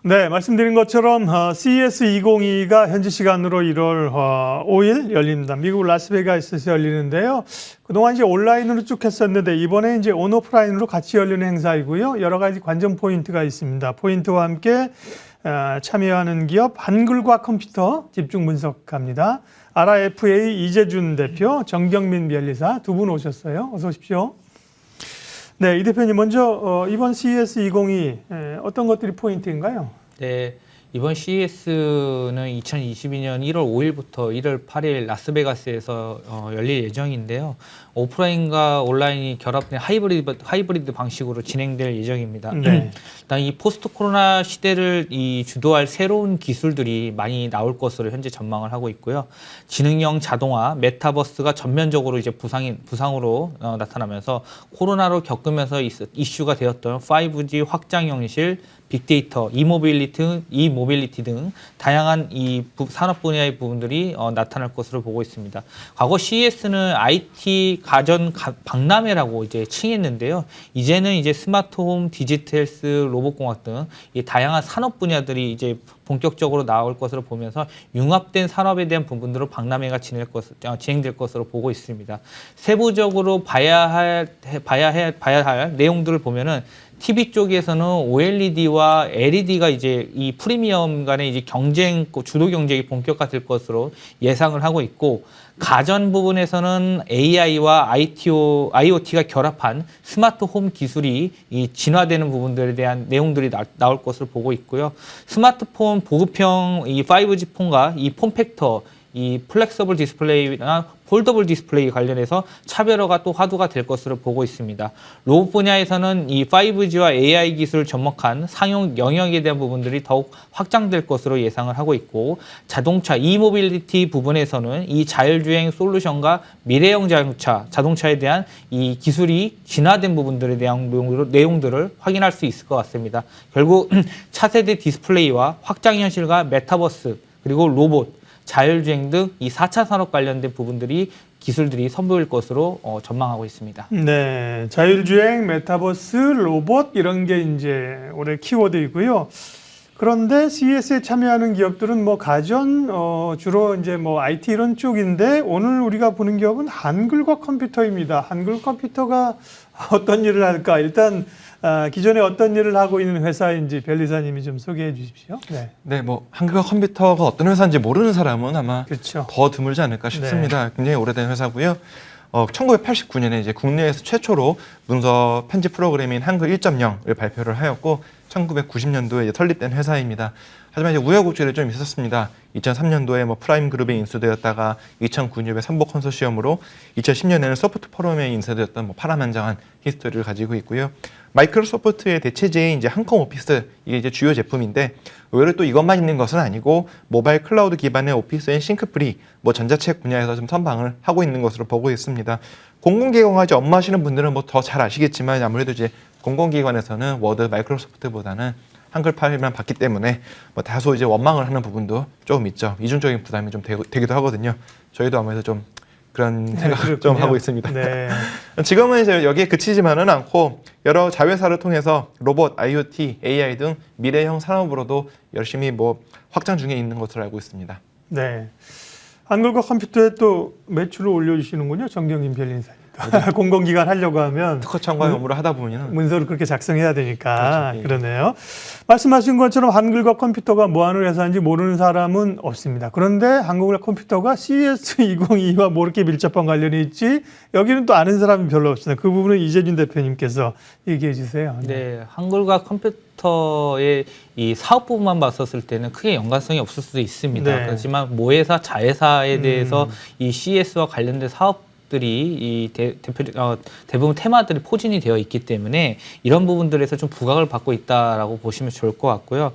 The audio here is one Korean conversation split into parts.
네, 말씀드린 것처럼 CES 2022가 현지 시간으로 1월 5일 열립니다. 미국 라스베가스에서 열리는데요. 그동안 이제 온라인으로 쭉 했었는데 이번에 이제 온오프라인으로 같이 열리는 행사이고요. 여러 가지 관전 포인트가 있습니다. 포인트와 함께 참여하는 기업 한글과 컴퓨터 집중 분석합니다. RFA 이재준 대표, 정경민 변리사 두 분 오셨어요. 어서 오십시오. 네, 이 대표님 먼저 이번 CES 2022 어떤 것들이 포인트인가요? 네, 이번 CES는 2022년 1월 5일부터 1월 8일 라스베가스에서 열릴 예정인데요. 오프라인과 온라인이 결합된 하이브리드 방식으로 진행될 예정입니다. 네. 일단 이 포스트 코로나 시대를 주도할 새로운 기술들이 많이 나올 것으로 현재 전망을 하고 있고요. 지능형 자동화, 메타버스가 전면적으로 이제 부상으로 나타나면서 코로나로 겪으면서 이슈가 되었던 5G 확장 현실, 빅데이터, 이모빌리티 등 다양한 산업 분야의 부분들이 나타날 것으로 보고 있습니다. 과거 CES는 IT 가전 박람회라고 이제 칭했는데요. 이제는 이제 스마트홈, 디지털 헬스, 로봇공학 등 이 다양한 산업 분야들이 이제 본격적으로 나올 것으로 보면서 융합된 산업에 대한 부분들로 박람회가 진행될 것으로 보고 있습니다. 세부적으로 봐야 할 내용들을 보면은 TV 쪽에서는 OLED와 LED가 이제 이 프리미엄 간의 이제 주도 경쟁이 본격화될 것으로 예상을 하고 있고, 가전 부분에서는 AI와 IoT가 결합한 스마트 홈 기술이 진화되는 부분들에 대한 내용들이 나올 것으로 보고 있고요. 스마트폰 보급형 이 5G 폰과 이 폼팩터, 이 플렉서블 디스플레이나 폴더블 디스플레이 관련해서 차별화가 또 화두가 될 것으로 보고 있습니다. 로봇 분야에서는 이 5G와 AI 기술을 접목한 상용 영역에 대한 부분들이 더욱 확장될 것으로 예상을 하고 있고, 자동차 이모빌리티 부분에서는 이 자율주행 솔루션과 미래형 자동차에 대한 이 기술이 진화된 부분들에 대한 내용들을 확인할 수 있을 것 같습니다. 결국 차세대 디스플레이와 확장 현실과 메타버스, 그리고 로봇, 자율주행 등 이 4차 산업 관련된 기술들이 선보일 것으로 전망하고 있습니다. 네, 자율주행, 메타버스, 로봇 이런 게 이제 올해 키워드이고요. 그런데 CES에 참여하는 기업들은 뭐 가전, 주로 이제 뭐 IT 이런 쪽인데 오늘 우리가 보는 기업은 한글과 컴퓨터입니다. 한글 컴퓨터가 어떤 일을 할까? 일단 기존에 어떤 일을 하고 있는 회사인지 변리사님이 좀 소개해 주십시오. 네, 뭐 한글과 컴퓨터가 어떤 회사인지 모르는 사람은 아마 그렇죠. 더 드물지 않을까 싶습니다. 굉장히 오래된 회사고요. 1989년에 이제 국내에서 최초로 문서 편집 프로그램인 한글 1.0을 발표를 하였고 1990년도에 설립된 회사입니다. 하지만 이제 우여곡절이 좀 있었습니다. 2003년도에 뭐 프라임 그룹에 인수되었다가 2009년에 삼보 컨소시엄으로 2010년에는 소프트 포럼에 인수되었던 뭐 파란만장한 히스토리를 가지고 있고요. 마이크로소프트의 대체제인 이제 한컴 오피스, 이게 이제 주요 제품인데 의외로 또 이것만 있는 것은 아니고 모바일 클라우드 기반의 오피스인 싱크프리, 뭐 전자책 분야에서 좀 선방을 하고 있는 것으로 보고 있습니다. 공공기관까지 업무하시는 분들은 뭐 더 잘 아시겠지만 아무래도 이제 공공기관에서는 워드, 마이크로소프트보다는 한글 파일만 받기 때문에 뭐 다소 이제 원망을 하는 부분도 조금 있죠. 이중적인 부담이 좀 되기도 하거든요. 저희도 아무래도 좀 그런 생각을 좀 하고 있습니다. 네. 지금은 이제 여기에 그치지만은 않고 여러 자회사를 통해서 로봇, IoT, AI 등 미래형 산업으로도 열심히 뭐 확장 중에 있는 것으로 알고 있습니다. 네. 한글과 컴퓨터에 또 매출을 올려주시는군요. 정경민 변리사님. 공공기관 하려고 하면 특허 청구의 업무를 하다 보면 문서를 그렇게 작성해야 되니까 그렇죠. 예. 그러네요. 말씀하신 것처럼 한글과 컴퓨터가 뭐 하는 회사인지 모르는 사람은 없습니다. 그런데 한글과 컴퓨터가 CES 2022와 뭐 이렇게 밀접한 관련이 있지 여기는 또 아는 사람이 별로 없습니다. 그 부분은 이재준 대표님께서 얘기해 주세요. 네, 한글과 컴퓨터의 이 사업 부분만 봤었을 때는 크게 연관성이 없을 수도 있습니다. 네. 그렇지만 모회사, 자회사에 대해서 이 CES와 관련된 사업 들이 대부분 테마들이 포진이 되어 있기 때문에 이런 부분들에서 좀 부각을 받고 있다라고 보시면 좋을 것 같고요.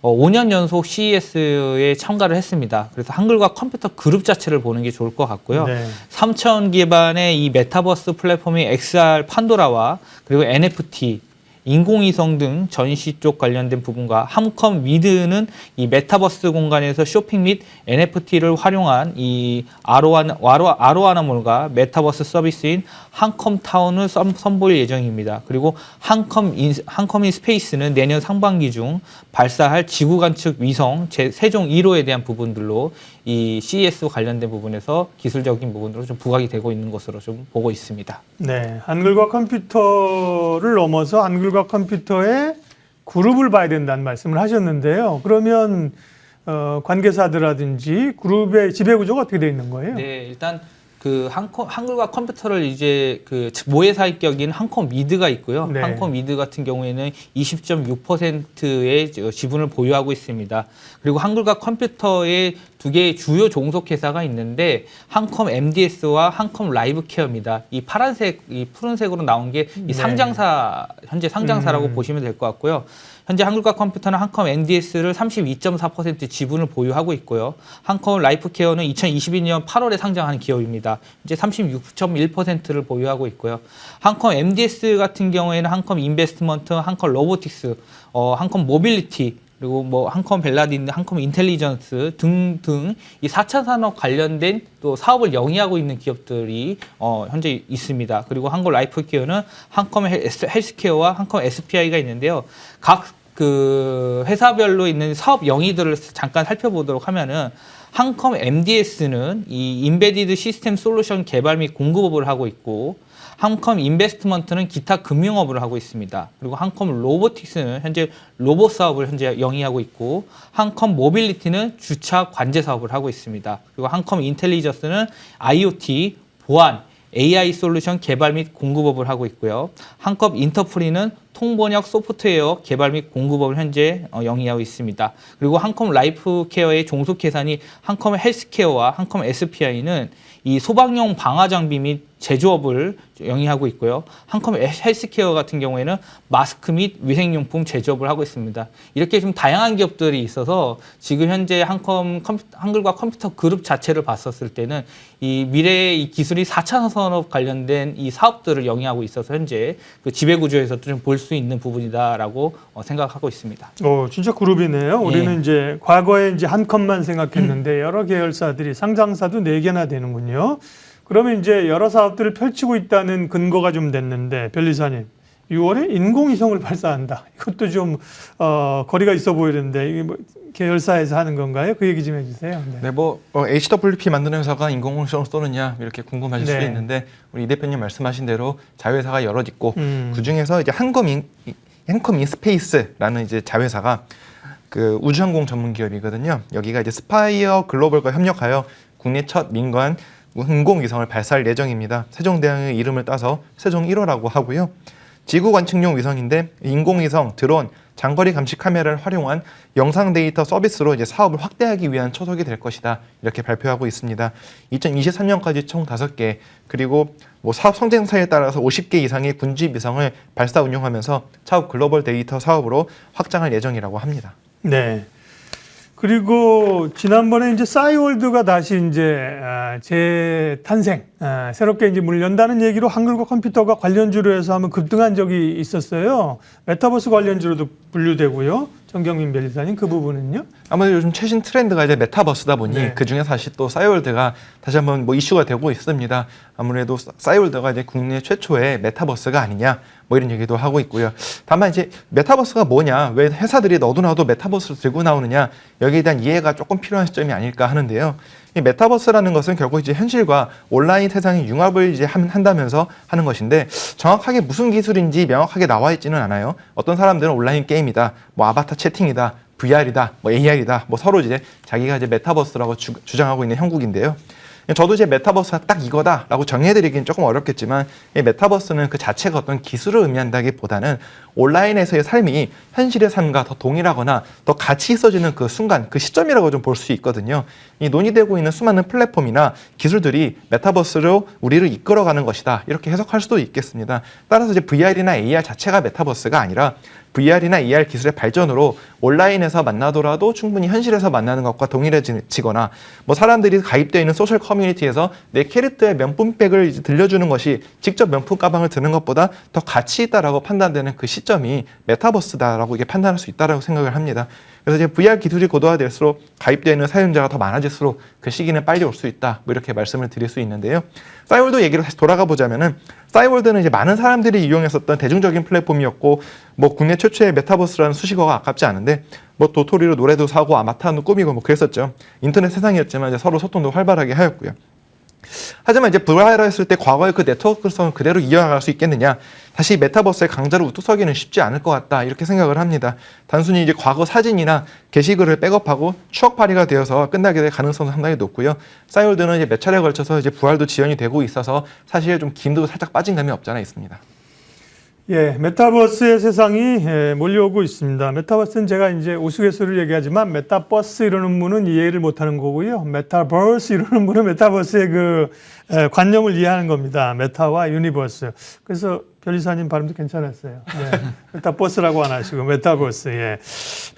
5년 연속 CES에 참가를 했습니다. 그래서 한글과 컴퓨터 그룹 자체를 보는 게 좋을 것 같고요. 네. 3차원 기반의 이 메타버스 플랫폼인 XR 판도라와 그리고 NFT, 인공위성 등 전시 쪽 관련된 부분과 함컴 위드는 이 메타버스 공간에서 쇼핑 및 NFT를 활용한 이 아로하나몰과 메타버스 서비스인 함컴타운을 선보일 예정입니다. 그리고 함컴인 스페이스는 내년 상반기 중 발사할 지구 관측 위성 세종 1호에 대한 부분들로 이 CES 관련된 부분에서 기술적인 부분으로 좀 부각이 되고 있는 것으로 좀 보고 있습니다. 네, 한글과 컴퓨터를 넘어서 한글과 컴퓨터의 그룹을 봐야 된다는 말씀을 하셨는데요. 그러면 관계사들라든지 그룹의 지배 구조가 어떻게 되어 있는 거예요? 네, 일단 그 한글과 컴퓨터를 이제 그 모회사격인 함컴 미드가 있고요. 네. 함컴 미드 같은 경우에는 20.6%의 지분을 보유하고 있습니다. 그리고 한글과 컴퓨터의 두 개의 주요 종속 회사가 있는데 함컴 MDS와 함컴 라이브케어입니다. 이 파란색, 이 푸른색으로 나온 게 이 상장사, 현재 상장사라고 보시면 될 것 같고요. 현재 한글과 컴퓨터는 함컴 MDS를 32.4% 지분을 보유하고 있고요. 함컴 라이프케어는 2022년 8월에 상장한 기업입니다. 이제 36.1%를 보유하고 있고요. 함컴 MDS 같은 경우에는 함컴 인베스트먼트, 함컴 로보틱스, 함컴 모빌리티, 그리고 뭐 함컴 벨라딘, 함컴 인텔리전스 등등 이 4차 산업 관련된 또 사업을 영위하고 있는 기업들이 현재 있습니다. 그리고 함컴 라이프케어는 함컴 헬스케어와 함컴 SPI가 있는데요. 각 그 회사별로 있는 사업 영위들을 잠깐 살펴보도록 하면은 함컴 MDS는 이 인베디드 시스템 솔루션 개발 및 공급업을 하고 있고, 함컴 인베스트먼트는 기타 금융업을 하고 있습니다. 그리고 함컴 로보틱스는 현재 로봇 사업을 현재 영위하고 있고, 함컴 모빌리티는 주차 관제 사업을 하고 있습니다. 그리고 함컴 인텔리전스는 IoT, 보안, AI 솔루션 개발 및 공급업을 하고 있고요. 함컴 인터프리는 통번역 소프트웨어 개발 및 공급업을 현재 영위하고 있습니다. 그리고 함컴 라이프케어의 종속회사인 함컴 헬스케어와 함컴 SPI는 이 소방용 방화 장비 및 제조업을 영위하고 있고요. 함컴 헬스케어 같은 경우에는 마스크 및 위생용품 제조업을 하고 있습니다. 이렇게 좀 다양한 기업들이 있어서 지금 현재 한글과 컴퓨터 그룹 자체를 봤었을 때는 이 미래의 이 기술이 4차 산업 관련된 이 사업들을 영위하고 있어서 현재 그 지배 구조에서 좀 볼 수 있는 부분이다라고 생각하고 있습니다. 진짜 그룹이네요. 우리는 이제 과거에 이제 한 컷만 생각했는데 여러 계열사들이 상장사도 4개나 되는군요. 그러면 이제 여러 사업들을 펼치고 있다는 근거가 좀 됐는데, 변리사님, 6월에 인공위성을 발사한다. 이것도 좀 거리가 있어 보이는데 이게 뭐 계열사에서 하는 건가요? 그 얘기 좀 해주세요. 네. 네, 뭐 HWP 만드는 회사가 인공위성을 쏘느냐 이렇게 궁금하실 네. 수도 있는데, 우리 이 대표님 말씀하신 대로 자회사가 여럿 있고 그 중에서 이제 함컴 인스페이스라는 이제 자회사가 그 우주항공 전문 기업이거든요. 여기가 이제 스파이어 글로벌과 협력하여 국내 첫 민간 인공위성을 발사할 예정입니다. 세종대왕의 이름을 따서 세종 1호라고 하고요. 지구 관측용 위성인데 인공위성, 드론, 장거리 감시 카메라를 활용한 영상 데이터 서비스로 이제 사업을 확대하기 위한 초석이 될 것이다. 이렇게 발표하고 있습니다. 2023년까지 총 5개, 그리고 뭐 사업 성장사에 따라서 50개 이상의 군지 위성을 발사 운용하면서 차후 글로벌 데이터 사업으로 확장할 예정이라고 합니다. 네. 그리고 지난번에 이제 싸이월드가 다시 이제 재탄생, 새롭게 이제 문을 연다는 얘기로 한글과 컴퓨터가 관련주로 해서 한번 급등한 적이 있었어요. 메타버스 관련주로도 분류되고요. 정경민 변리사님, 그 부분은요? 아무래도 요즘 최신 트렌드가 이제 메타버스다 보니 네. 그 중에 사실 또 싸이월드가 다시 한번 뭐 이슈가 되고 있습니다. 아무래도 싸이월드가 이제 국내 최초의 메타버스가 아니냐 뭐 이런 얘기도 하고 있고요. 다만 이제 메타버스가 뭐냐, 왜 회사들이 너도나도 메타버스를 들고 나오느냐, 여기에 대한 이해가 조금 필요한 시점이 아닐까 하는데요. 이 메타버스라는 것은 결국 이제 현실과 온라인 세상의 융합을 이제 한다면서 하는 것인데, 정확하게 무슨 기술인지 명확하게 나와 있지는 않아요. 어떤 사람들은 온라인 게임이다, 뭐 아바타 채팅이다, VR이다, 뭐 AR이다, 뭐 서로 이제 자기가 이제 메타버스라고 주장하고 있는 형국인데요. 저도 이제 메타버스가 딱 이거다라고 정해드리기는 조금 어렵겠지만, 이 메타버스는 그 자체가 어떤 기술을 의미한다기보다는 온라인에서의 삶이 현실의 삶과 더 동일하거나 더 같이 있어지는 그 순간, 그 시점이라고 좀 볼 수 있거든요. 이 논의되고 있는 수많은 플랫폼이나 기술들이 메타버스로 우리를 이끌어가는 것이다, 이렇게 해석할 수도 있겠습니다. 따라서 이제 VR이나 AR 자체가 메타버스가 아니라 VR이나 AR 기술의 발전으로 온라인에서 만나더라도 충분히 현실에서 만나는 것과 동일해지거나, 뭐 사람들이 가입되어 있는 소셜 커뮤니티에서 내 캐릭터의 명품백을 이제 들려주는 것이 직접 명품 가방을 드는 것보다 더 가치 있다라고 판단되는 그 시점이 메타버스다라고 이게 판단할 수 있다라고 생각을 합니다. 그래서 이제 VR 기술이 고도화될수록 가입되는 사용자가 더 많아질수록 그 시기는 빨리 올 수 있다. 뭐 이렇게 말씀을 드릴 수 있는데요. 싸이월드 얘기로 다시 돌아가 보자면은 싸이월드는 이제 많은 사람들이 이용했었던 대중적인 플랫폼이었고 뭐 국내 최초의 메타버스라는 수식어가 아깝지 않은데 뭐 도토리로 노래도 사고 아바타도 꾸미고 뭐 그랬었죠. 인터넷 세상이었지만 이제 서로 소통도 활발하게 하였고요. 하지만 이제 부활했을 때 과거의 그 네트워크성을 그대로 이어나갈 수 있겠느냐? 다시 메타버스의 강자로 우뚝 서기는 쉽지 않을 것 같다. 이렇게 생각을 합니다. 단순히 이제 과거 사진이나 게시글을 백업하고 추억팔이가 되어서 끝나게 될 가능성은 상당히 높고요. 싸이월드는 이제 몇 차례에 걸쳐서 이제 부활도 지연이 되고 있어서 사실 좀 김도 살짝 빠진 감이 없지 않아 있습니다. 예, 메타버스의 세상이 몰려오고 있습니다. 메타버스는 제가 이제 우스갯소리를 얘기하지만 메타버스 이러는 분은 이해를 못하는 거고요. 메타버스 이러는 분은 메타버스의 그 관념을 이해하는 겁니다. 메타와 유니버스. 그래서 변리사님 발음도 괜찮았어요. 네. 메타버스라고 안 하시고 메타버스. 예.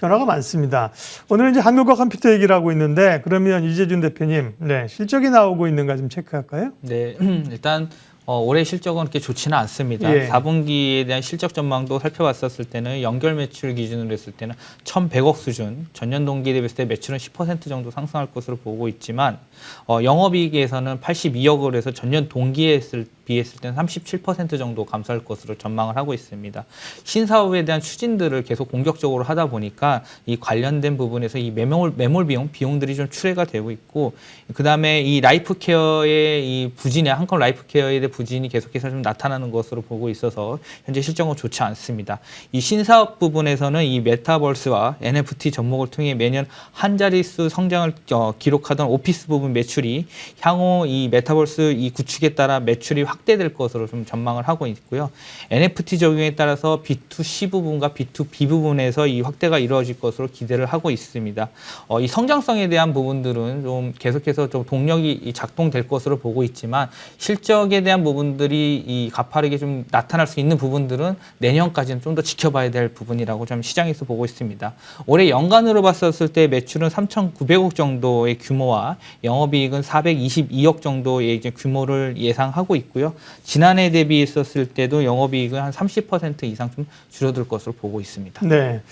변화가 많습니다. 오늘은 이제 한국어 컴퓨터 얘기를 하고 있는데 그러면 이재준 대표님, 네, 실적이 나오고 있는가 좀 체크할까요? 네, 일단 올해 실적은 그렇게 좋지는 않습니다. 예. 4분기에 대한 실적 전망도 살펴봤었을 때는 연결 매출 기준으로 했을 때는 1,100억 수준, 전년 동기에 대비했을 때 매출은 10% 정도 상승할 것으로 보고 있지만 영업이익에서는 82억을 해서 전년 동기에 비했을 때는 37% 정도 감소할 것으로 전망을 하고 있습니다. 신사업에 대한 추진들을 계속 공격적으로 하다 보니까 이 관련된 부분에서 이 매몰 비용들이 좀 출회가 되고 있고, 그 다음에 이 라이프케어의 이 부진에 한컴 라이프케어에 대한 부진이 계속해서 좀 나타나는 것으로 보고 있어서 현재 실적은 좋지 않습니다. 이 신사업 부분에서는 이 메타버스와 NFT 접목을 통해 매년 한 자릿수 성장을 기록하던 오피스 부분 매출이 향후 이 메타버스 이 구축에 따라 매출이 확대될 것으로 좀 전망을 하고 있고요. NFT 적용에 따라서 B2C 부분과 B2B 부분에서 이 확대가 이루어질 것으로 기대를 하고 있습니다. 이 성장성에 대한 부분들은 좀 계속해서 좀 동력이 작동될 것으로 보고 있지만 실적에 대한 부분들이 이 가파르게 좀 나타날 수 있는 부분들은 내년까지는 좀 더 지켜봐야 될 부분이라고 좀 시장에서 보고 있습니다. 올해 연간으로 봤었을 때 매출은 3,900억 정도의 규모와 영업이익은 422억 정도의 이제 규모를 예상하고 있고요. 지난해 대비했었을 때도 영업이익은 한 30% 이상 좀 줄어들 것으로 보고 있습니다. 네.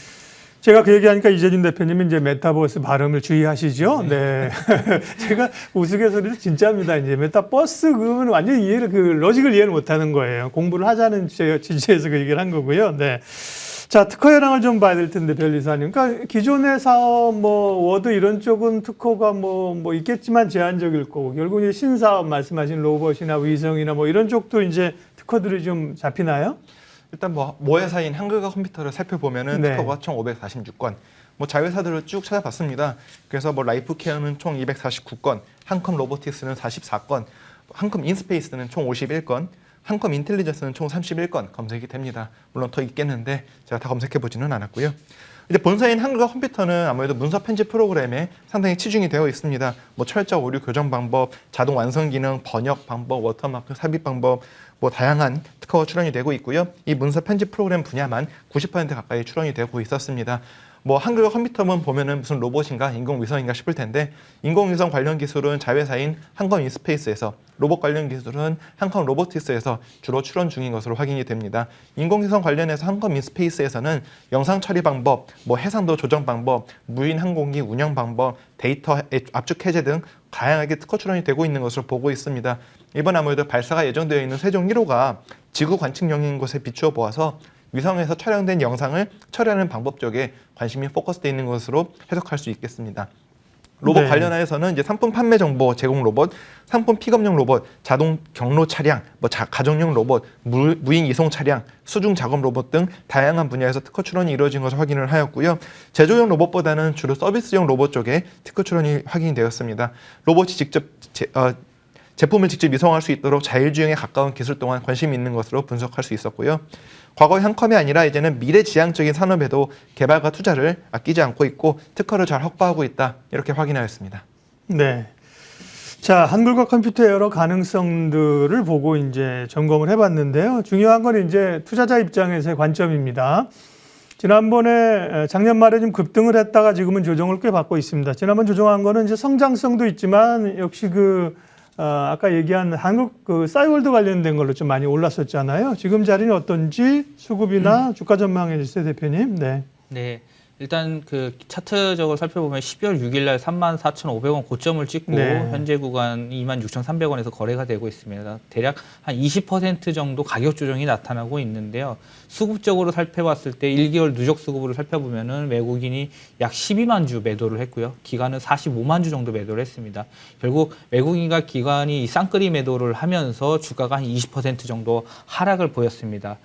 제가 그 얘기하니까 이재준 대표님은 이제 메타버스 발음을 주의하시죠? 네. 제가 우스갯소리도 진짜입니다. 이제 메타버스 그러면 완전히 로직을 이해를 못하는 거예요. 공부를 하자는 취지에서 그 얘기를 한 거고요. 네. 자, 특허 현황을 좀 봐야 될 텐데, 변리사님. 그러니까 기존의 사업, 워드 이런 쪽은 특허가 있겠지만 제한적일 거고, 결국 이제 신사업 말씀하신 로봇이나 위성이나 이런 쪽도 이제 특허들이 좀 잡히나요? 일단 모회사인 한글과 컴퓨터를 살펴보면은 네. 특허가 총 546건, 자회사들을 쭉 찾아봤습니다. 그래서 라이프케어는 총 249건, 한컴 로보틱스는 44건, 한컴 인스페이스는 총 51건, 한컴 인텔리전스는 총 31건 검색이 됩니다. 물론 더 있겠는데 제가 다 검색해보지는 않았고요. 이제 본사인 한글과 컴퓨터는 아무래도 문서 편집 프로그램에 상당히 치중이 되어 있습니다. 철자 오류 교정 방법, 자동 완성 기능, 번역 방법, 워터마크 삽입 방법, 다양한 특허가 출원이 되고 있고요. 이 문서 편집 프로그램 분야만 90% 가까이 출원이 되고 있었습니다. 한글과 컴퓨터만 보면은 무슨 로봇인가 인공위성인가 싶을 텐데, 인공위성 관련 기술은 자회사인 한컴 인스페이스에서, 로봇 관련 기술은 한컴 로보틱스에서 주로 출원 중인 것으로 확인이 됩니다. 인공위성 관련해서 한컴 인스페이스에서는 영상 처리 방법, 해상도 조정 방법, 무인 항공기 운영 방법, 데이터 압축 해제 등 다양하게 특허 출원이 되고 있는 것으로 보고 있습니다. 이번 아무래도 발사가 예정되어 있는 세종 1호가 지구 관측용인 곳에 비추어 보아서 위성에서 촬영된 영상을 처리하는 방법 쪽에 관심이 포커스되어 있는 것으로 해석할 수 있겠습니다. 로봇 네. 관련하여서는 이제 상품 판매 정보 제공 로봇, 상품 픽업용 로봇, 자동 경로 차량, 가정용 로봇, 무인 이송 차량, 수중 작업 로봇 등 다양한 분야에서 특허 출원이 이루어진 것을 확인을 하였고요. 제조용 로봇보다는 주로 서비스용 로봇 쪽에 특허 출원이 확인이 되었습니다. 로봇이 직접 제품을 직접 이송할 수 있도록 자율주행에 가까운 기술 또한 관심이 있는 것으로 분석할 수 있었고요. 과거의 한컴이 아니라 이제는 미래지향적인 산업에도 개발과 투자를 아끼지 않고 있고 특허를 잘 확보하고 있다, 이렇게 확인하였습니다. 네. 자, 한글과 컴퓨터의 여러 가능성들을 보고 이제 점검을 해봤는데요. 중요한 건 이제 투자자 입장에서의 관점입니다. 지난번에 작년 말에 좀 급등을 했다가 지금은 조정을 꽤 받고 있습니다. 지난번 조정한 거는 이제 성장성도 있지만 역시 아까 얘기한 한국 그 싸이월드 관련된 걸로 좀 많이 올랐었잖아요. 지금 자리는 어떤지 수급이나 주가 전망해 주세요, 대표님. 네. 네. 일단 그 차트적으로 살펴보면 12월 6일 날 34,500원 고점을 찍고 네. 현재 구간 26,300원에서 거래가 되고 있습니다. 대략 한 20% 정도 가격 조정이 나타나고 있는데요. 수급적으로 살펴봤을 때 1개월 누적 수급으로 살펴보면은 외국인이 약 12만 주 매도를 했고요. 기관은 45만 주 정도 매도를 했습니다. 결국 외국인과 기관이 쌍끌이 매도를 하면서 주가가 한 20% 정도 하락을 보였습니다.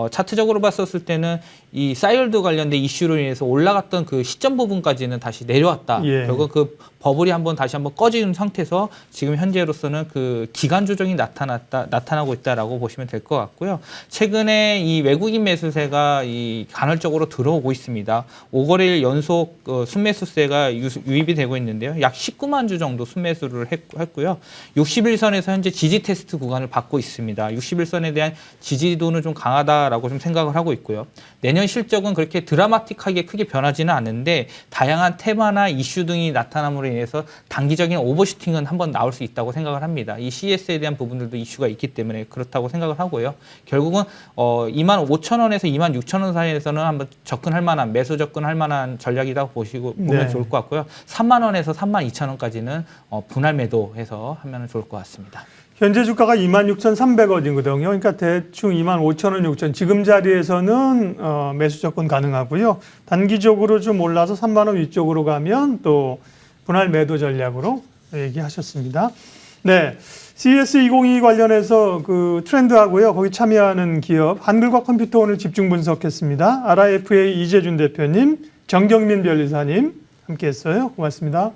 차트적으로 봤었을 때는 이 싸이월드 관련된 이슈로 인해서 올라갔던 그 시점 부분까지는 다시 내려왔다. 예. 결국 그 버블이 다시 한번 꺼진 상태에서 지금 현재로서는 그 기간 조정이 나타나고 있다라고 보시면 될 것 같고요. 최근에 이 외국인 매수세가 이 간헐적으로 들어오고 있습니다. 5거래일 연속 순매수세가 유입이 되고 있는데요. 약 19만 주 정도 순매수를 했고요. 61선에서 현재 지지 테스트 구간을 받고 있습니다. 61선에 대한 지지도는 좀 강하다라고 좀 생각을 하고 있고요. 내년 실적은 그렇게 드라마틱하게 크게 변하지는 않는데 다양한 테마나 이슈 등이 나타남으로 인해서 단기적인 오버슈팅은 한번 나올 수 있다고 생각을 합니다. 이 CS에 대한 부분들도 이슈가 있기 때문에 그렇다고 생각을 하고요. 결국은 25,000원에서 26,000원 사이에서는 한번 접근할 만한 매수 접근할 만한 전략이라고 보면 네. 좋을 것 같고요. 3만 원에서 32,000원까지는 분할 매도해서 하면 좋을 것 같습니다. 현재 주가가 26,300원이거든요. 그러니까 대충 25,000원, 6,000원. 지금 자리에서는 매수 접근 가능하고요. 단기적으로 좀 올라서 3만 원 위쪽으로 가면 또 분할 매도 전략으로 얘기하셨습니다. 네. CS2022 관련해서 그 트렌드하고요. 거기 참여하는 기업 한글과 컴퓨터 오늘 집중 분석했습니다. RIFA 이재준 대표님, 정경민 변리사님 함께했어요. 고맙습니다.